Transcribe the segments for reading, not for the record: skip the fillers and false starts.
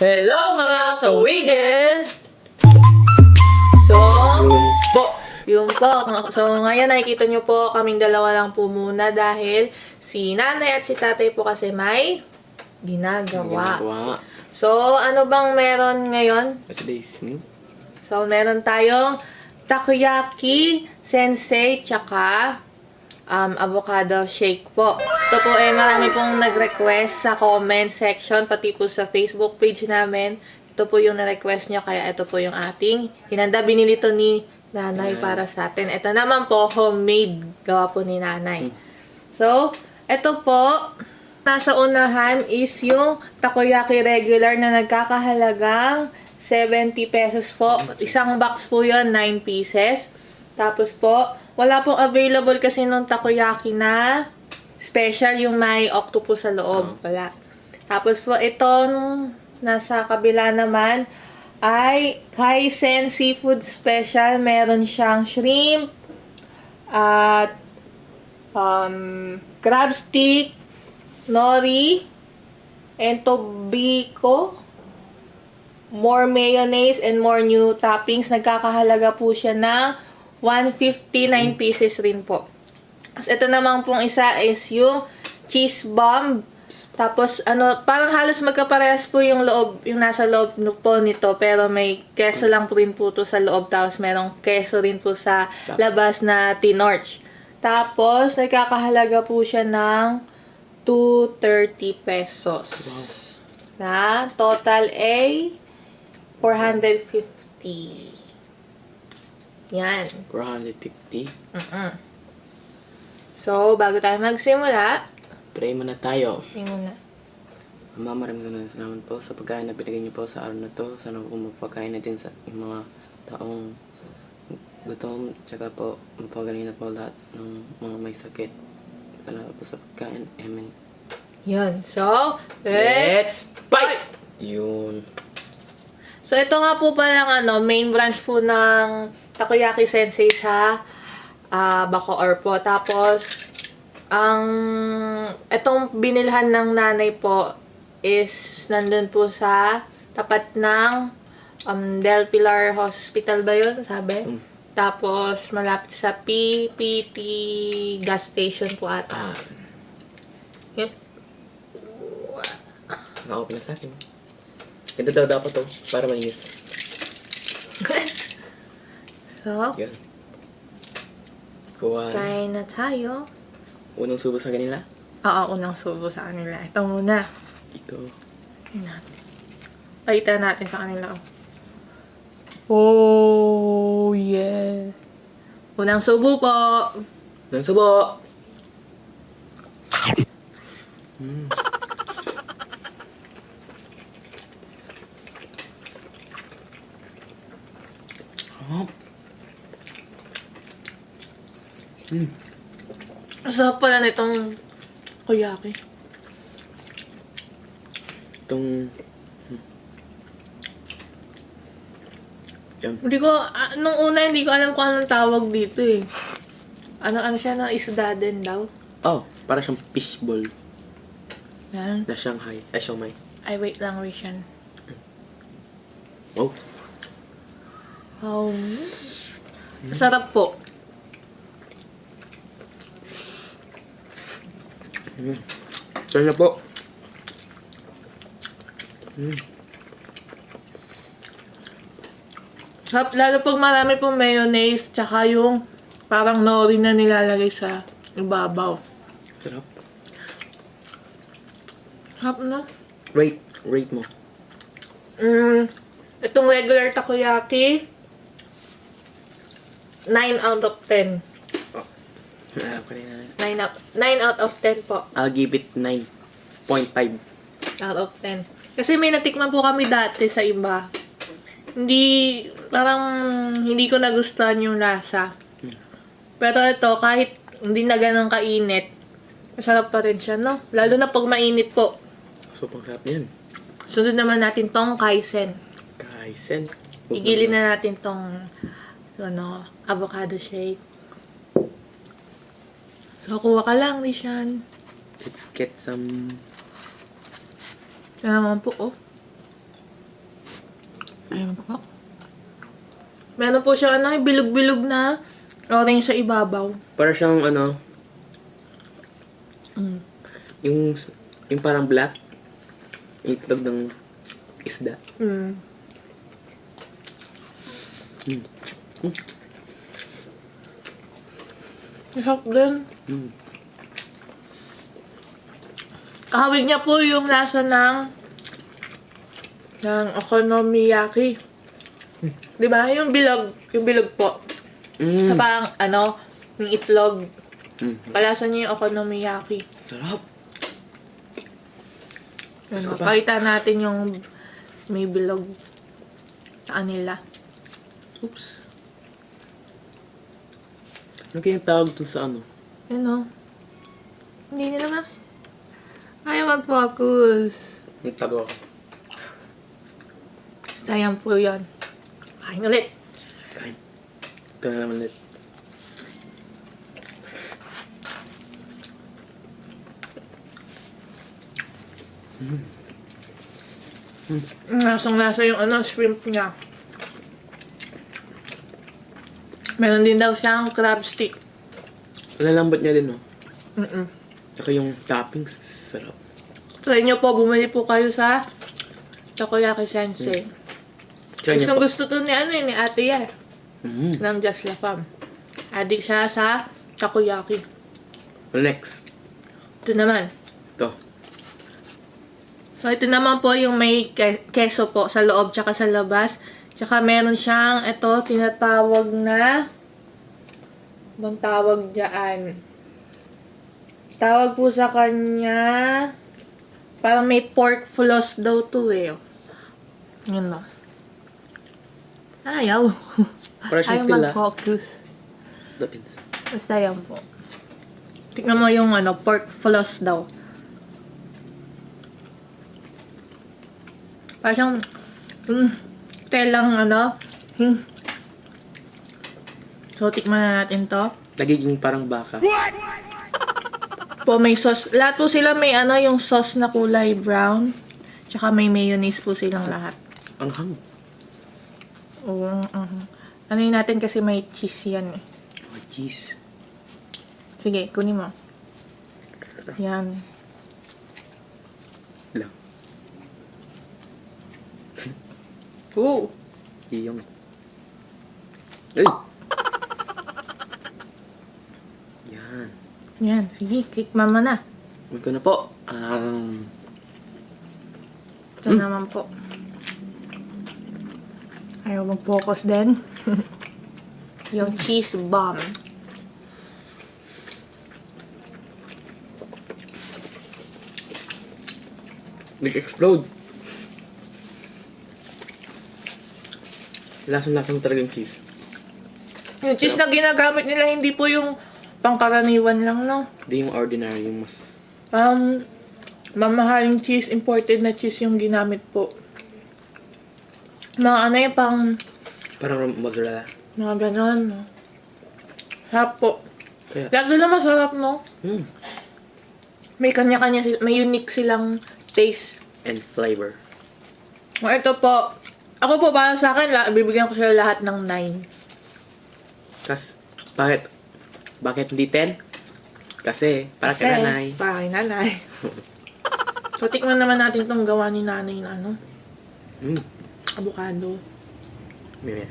Hello mga kawigil! So, Po. yun po. So, ngayon nakikita nyo po kaming dalawa lang po muna dahil si nanay at si tatay po kasi may ginagawa. Ginagawa. So, ano bang meron ngayon? Kasi days new. So, meron tayong takoyaki, sensei, tsaka avocado shake po. Ito po marami pong nag-request sa comment section, pati po sa Facebook page namin. Ito po yung na-request nyo, kaya ito po yung ating hinanda. Binili to ni nanay para sa atin. Ito naman po, homemade. Gawa po ni nanay. So, ito po, nasa unahan is yung takoyaki regular na nagkakahalagang 70 pesos po. Isang box po yun, 9 pieces. Tapos po, wala pong available kasi nung takoyaki na special, yung may octopus sa loob. Wala. Tapos po, itong nasa kabila naman ay Kaisen Seafood Special. Meron siyang shrimp at crab stick, nori, and tobiko. More mayonnaise and more new toppings. Nagkakahalaga po siya ng 159 pieces rin po. Tapos ito naman pong isa is yung cheese bomb. Tapos parang halos magkaparehas po yung loob, yung nasa loob po nito, pero may keso lang po rin po to sa loob, tapos merong keso rin po sa labas na tinorch. Tapos nagkakahalaga po siya ng 230 pesos. Na total ay 450. Yan. 450. So, bago tayo magsimula, Pray muna tayo. yun muna. Ama, maraming salamat po sa pagkain na binigay niyo po sa araw na to. Sana po mapagkain natin sa yung mga taong gutom. Tsaka po, mapagaling na po lahat ng mga may sakit. Salamat po sa pagkain. Amen. Yun. So, let's fight! Yun. So, ito nga po palang main branch po ng Takoyaki Sensei sa Bacoor po. Tapos, itong binilhan ng nanay po is nandun po sa tapat ng Del Pilar Hospital ba yun? Sabi? Tapos, malapit sa PPT gas station po ata. Yun. Naka-open na sa akin. Ito daw dapat to. Para malinis. So, Yan. Kuha. kain na tayo. Unang subo sa kanila. Oo, unang subo sa kanila. Ito muna. Ito. Palitan natin sa kanila. Oh, yeah. Unang subo po. Unang subo! Oh. Masarap pala nitong takoyaki. Itong... Yan. Hindi ko, nung una hindi ko alam kung anong tawag dito eh. Ano siya na isda din daw. Oh, para siyang fishball Yan. na Shanghai. Siomai. Ay, wait lang, Rishan. Oh. Oh. Masarap po. Saan na po? Sarap, lalo pag marami pong mayonnaise, tsaka yung parang nori na nilalagay sa ibabaw. Sarap. Sarap na. Rate mo. Itong regular takoyaki, 9 out of 10. Kanina. 9 out of 10 po. I'll give it 9.5. Out of 10. Kasi may natikman po kami dati sa iba. Parang hindi ko nagustuhan yung lasa. Pero ito, kahit hindi na ganun kainit, masarap pa rin siya, no? Lalo na pag mainit po. Sobrang sarap yan. Sunod naman natin tong kaisen. Kaisen. Igilin na natin tong avocado shake. So, kuha ka lang, Rishan. Let's get some... Yan naman po, oh. Ayun po. Meron po siya ano, bilog-bilog na orange sa ibabaw. Para siyang ano, Mm. yung parang black. Yung itlog ng isda. Mm. Mm. Masarap din. Mm. Kahawig niya po yung lasa ng okonomiyaki. Di ba? Yung bilog po. Mm. Na parang ano, yung itlog. Mm. Palasa niya yung okonomiyaki. Sarap. Ano, Gusto pa. pakita natin yung may bilog sa kanila. Oops. Ano kayang tawag dun sa ano? Ano? Hindi nila ayaw mag-focus. Yung tago ako. Basta yan po yan. Kain ulit. Kain. Ito na naman ulit. Lasang-lasa yung shrimp niya. Meron din daw siyang crab stick. Lalambot niya din, no? Mm-mm. Saka yung toppings, sarap. Sa inyo po, bumili po kayo sa Takoyaki Sensei. Try niya Gustong po. gusto to ni ni Ate Yar. Ng Just La Fam. Adik siya sa takoyaki. Next. Ito naman. Ito. So, ito naman po yung may keso po sa loob tsaka sa labas. Tsaka meron siyang, ito, tinatawag na, bang tawag dyan? Tawag po sa kanya, parang may pork floss daw to eh. Yun no. Ayaw. Para siyang Ayaw pila. mag-focus. Dapins. Basta yan po. Tignan mo yung pork floss daw. Parang siyang, telang So, tikman na natin to. Nagiging parang baka. Po, may sauce. Lahat po sila may yung sauce na kulay brown. Tsaka may mayonnaise po silang lahat. Ang hang. Oo, Ano yun natin kasi may cheese yan eh. Oh, cheese. Sige, kunin mo. Yan. Lang. Oo. Iyong. Ay! Yan. Yan, sige, click mama na. Huwag ko na po. Ito naman po. Ayaw mag-focus din. Yung cheese bomb. Nag-explode. Lasang-lasang talaga yung cheese. Yung cheese na ginagamit nila, hindi po yung pangkaraniwan lang, no? Hindi yung ordinary, yung mas... Mamahaling cheese, imported na cheese yung ginamit po. Mga yung pang, Parang mozzarella. mga ganon, no? Sarap po. Kaya, Lahat sila masarap, no? May kanya-kanya, may unique silang taste. and flavor. Ito po, ako po para sa akin, bibigyan ko sila lahat ng 9. Bakit hindi 10? Kasi, para kay nanay. Para kay nanay. So, tikman naman natin itong gawa ni nanay na avocado. Yeah.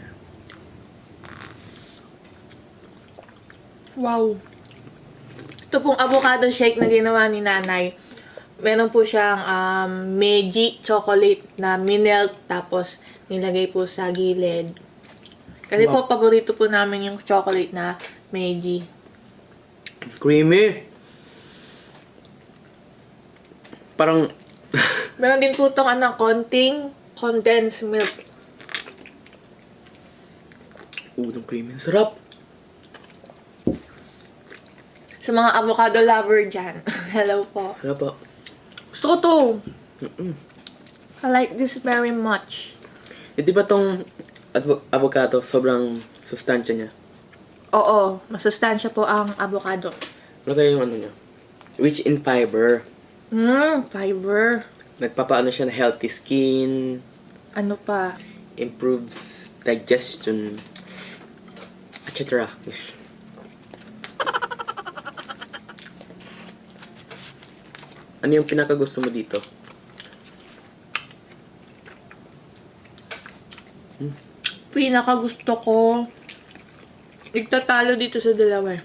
Wow! Ito pong avocado shake na ginawa ni nanay. Meron po siyang Meiji chocolate na minelt tapos nilagay po sa gilid. Kasi po, paborito po namin yung chocolate na Meiji. Creamy! Parang, Meron din po itong konting condensed milk. udong creamy. Sarap! Sa mga avocado lover dyan. Hello po. Sarap po. Gusto ko to. I like this very much. Di ba tong avocado, sobrang sustansya niya? Oo, masustansya po ang avocado. Ano kaya yung niya? Rich in fiber. Fiber. Nagpapaano siya na healthy skin. Ano pa? improves digestion, etc. Ano yung pinakagusto mo dito? Pinaka gusto ko, nagtatalo dito sa dalawa.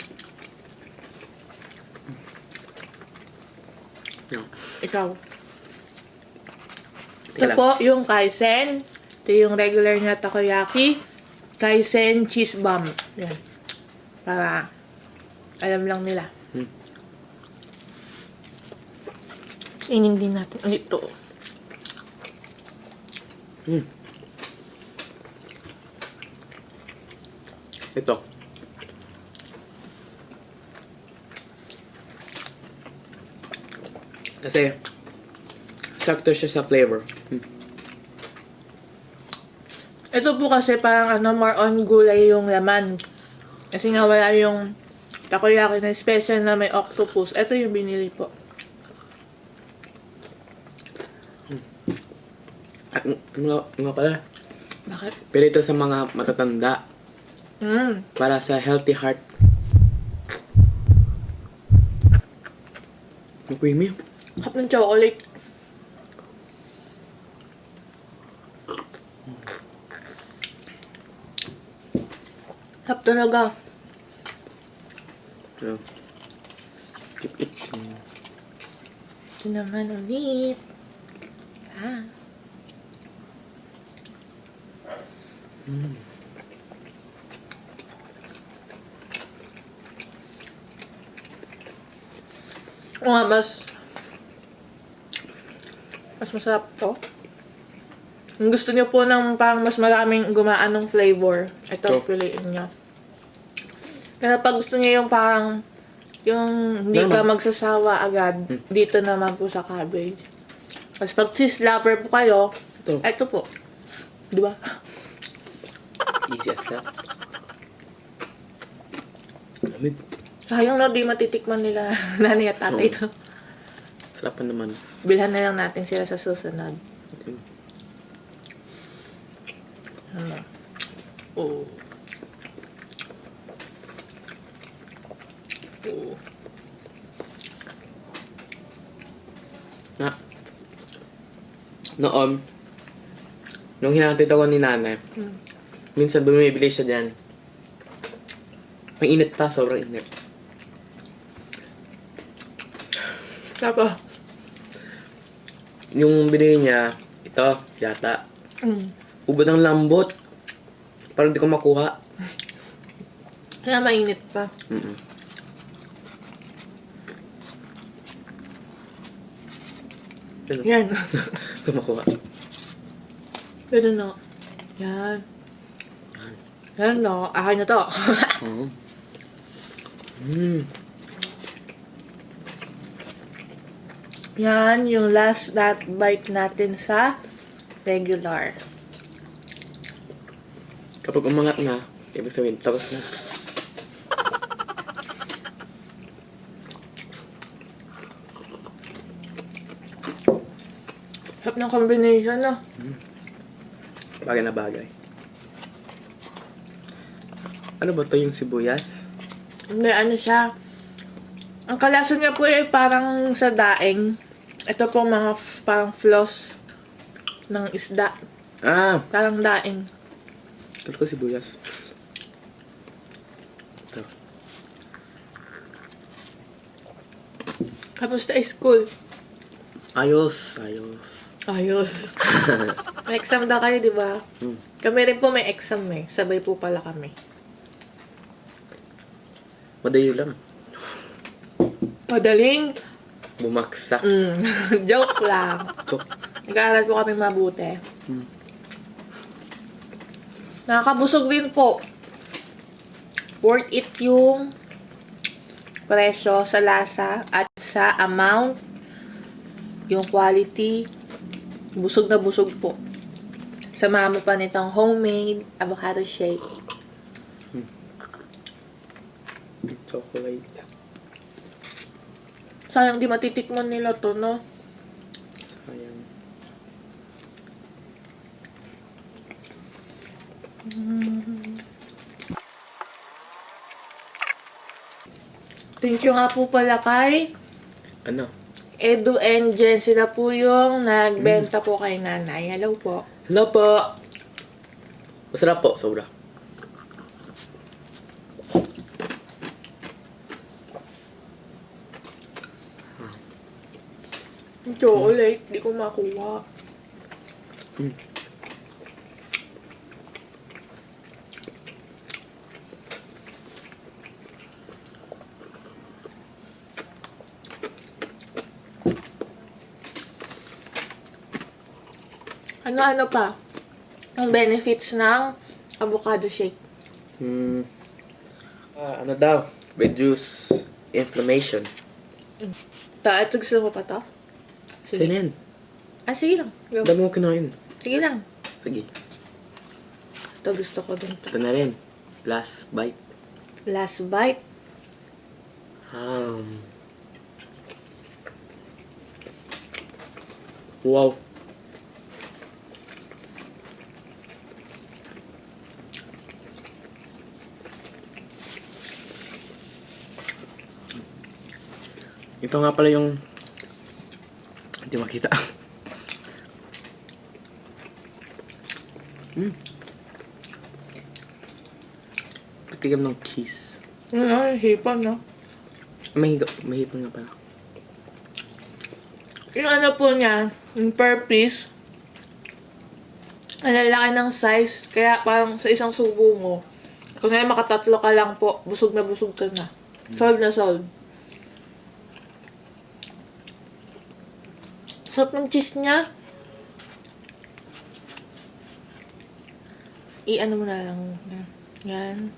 No. Ikaw. Teka Ito lang. po yung kaisen. Ito yung regular na takoyaki. Kaisen cheese bomb. Yan. Para alam lang nila. Inin din natin ulit ito. Ito. Kasi, sakto siya sa flavor. Ito po kasi parang more on gulay yung laman. Kasi nga wala yung takoyaki na special na may octopus. Ito yung binili po. At ano pala? Bakit? Pero ito sa mga matatanda. Para sa healthy heart. Ang creamy. Hap ng chocolate. Hap talaga. So, keep eating. Ito naman ulit. Ah. O nga, mas masarap to. Kung gusto niyo po ng parang mas maraming gumaan ng flavor, ito So, piliin niyo. Pero pag gusto niyo yung parang yung hindi ka magsasawa agad, dito naman po sa cabbage. Tapos pag cheese lover po kayo, ito po. Di ba? Easy as that. Lamig. Sayang na di matitikman nila nanay at tatay ito. Sarap pa naman. Bilhan na lang natin sila sa susunod. Oh. Oh. Na. Noon, nung hinatid ako ni nanay, minsan bumibili siya dyan. May init pa, sobrang init. Tapos, Yung binili niya, ito, yata. Ubod ng lambot. Parang di ko makuha. kaya mainit pa. Ano? Yan. Di ko makuha. Pwede na. Yan. Yan no. Akin na to. Oo. Yan yung last bite natin sa regular. Kapag umangat na, ibig sabihin, tapos na. Sarap ng combination, no? Bagay na bagay. Ano ba to yung sibuyas? Hindi, ano siya. Ang kalasa niya po ay parang sa daing. Ito po mga parang floss ng isda. Ah! Parang daing. Ito ko sibuyas. Ito. Kamusta ay school? Ayos. Ayos. Ayos. May exam daw kayo, di ba? Kami rin po may exam eh. Sabay po pala kami. Madayo lang. Madaling. Bumaksak. Joke lang. Tok. Nag-aaral po kami mabuti. Nakakabusog din po. Worth it yung presyo sa lasa at sa amount, yung quality. Busog na busog po. Samahan mo pa nitong homemade avocado shake. Chocolate. Sayang di matitikman nila to, no? Ayan. Thank you nga po pala kay Ano? Edu and Jen. Sila po yung nagbenta po kay nanay. Hello po. Hello po! Masarap po, sobra. Yung chocolate, di ko makuha. Ano-ano pa? Ang benefits ng avocado shake. Ano daw? Reduce inflammation. Ito gusto mo pa to? Sige yan. Sige lang. Go. Dami mo kinain. Sige lang. Sige. Ito gusto ko din to. Ito na rin. Last bite. Last bite. Wow. Ito nga pala yung hindi makita. Patigam ng cheese. Hipon, no? Mahipon nga pala. Yung ano po niya, yung per piece, ang lalaki ng size, kaya parang sa isang subo mo, kung ngayon makatatlo ka lang po, busog na busog ka na. Solve na solve. Sarap ng cheese niya. I-ano mo na lang. Yan.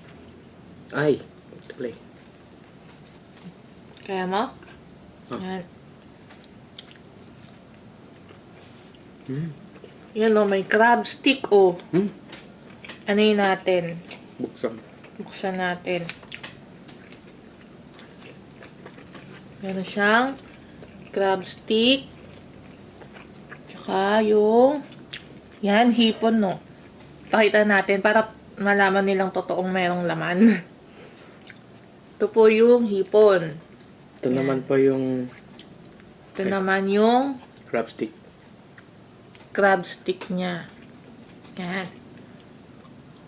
Ay, tuloy. Kaya mo? Oh. Yan. Yan o, may crab stick o. Ano yun natin? Buksan. Buksan natin. Meron siyang crab stick. Tsaka yung yan, hipon, no? Pakita natin para malaman nilang totoong merong laman. Ito po yung hipon. Ito naman po yung Ito naman yung crab stick. crab stick niya. Yan.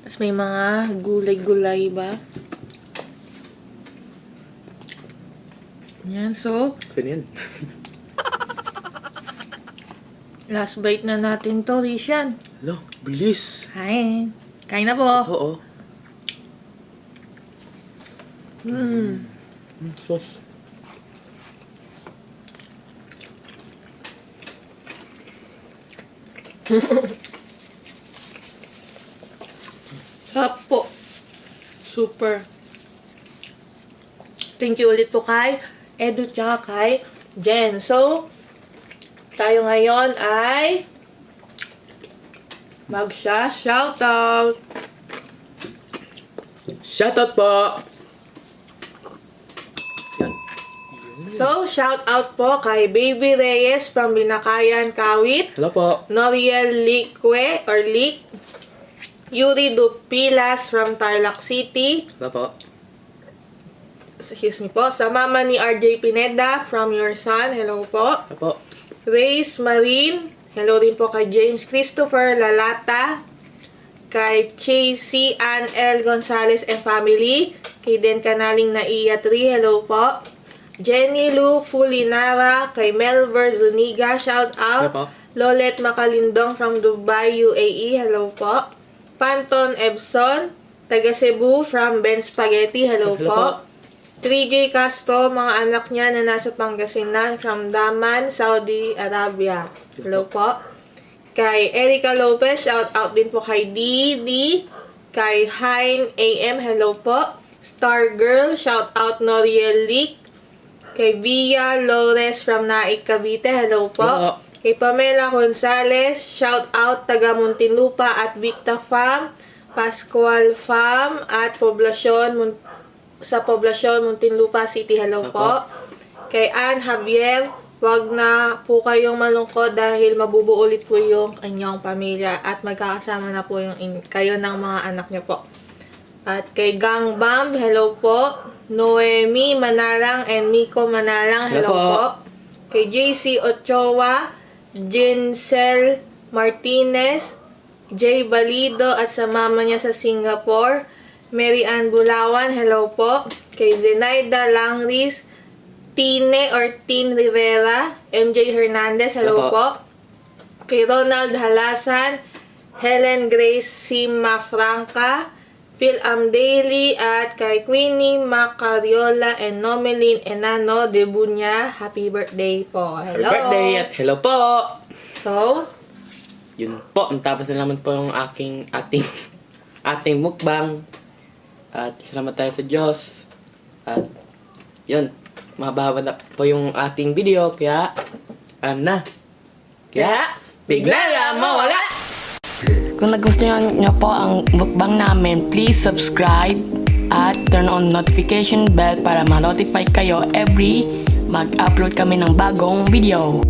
Tapos may mga gulay-gulay ba? Yan, so, Saan yan? last bite na natin to, Rishan. Hello, bilis. Hi. Kain na po. Oo. Sauce. Sarap po. Super. Thank you ulit po kay Edu tsaka kay Jen. So, tayo ngayon ay shoutout. Shoutout po! Yan. So, shoutout po kay Baby Reyes from Binakayan, Kawit. Hello po. Noriel Lique or Lique. Yuri Dupilas from Tarlac City. Hello po. Excuse me po. Sa mama ni RJ Pineda from Your Son. Hello po. Hello po. Grace Marine. Hello din po kay James Christopher Lalata. Kay Chasey Ann L. Gonzalez and family. Kay Den Canaling Naiya 3. Hello po. Jenny Lou Fulinara. Kay Melver Zuniga. Shout out. Hello po. Lolet Makalindong from Dubai, UAE. Hello po. Panton Ebson, taga Cebu from Ben Spaghetti. Hello, Hello po. po. 3J Castro, mga anak niya na nasa Pangasinan from Daman, Saudi Arabia. Hello po. Kay Erica Lopez, shout out din po kay Didi. Kay Hein AM, hello po. Star Girl, shout out Noriel Leak. Kay Via Lores from Naik, Cavite, hello po. Hello. Kay Pamela Gonzales, shout out taga Muntinlupa at Victa Farm, Pascual Farm at sa Poblasyon Muntinlupa City. Hello po. Kay Ann Javier Wag na po kayong malungkot dahil mabubuo ulit po yung inyong pamilya at magkakasama na po yung kayo ng mga anak niyo po. At kay Gang Bam, hello po. Noemi Manalang and Miko Manalang, hello, Hello po. po. Kay JC Ochoa, Jinsel Martinez, Jay Balido at sa mama niya sa Singapore. Mary Ann Bulawan, hello po. Kay Zenaida Langris, Tine or Tin Rivera, MJ Hernandez, hello Hello po. Kay Ronald Halasan, Helen Grace Sima Franca, Phil Daly, at kay Queenie Macariola and Nomeline Enano de Bunya, happy birthday po. Hello. Happy birthday at hello po! So, Yun po, tapos na naman po yung ating mukbang. At salamat tayo sa Diyos. At yun, mahaba na po yung ating video, kaya na. Kaya, bigla na mawala! Kung nagustuhan niyo po ang mukbang namin, please subscribe at turn on notification bell para ma-notify kayo every mag-upload kami ng bagong video.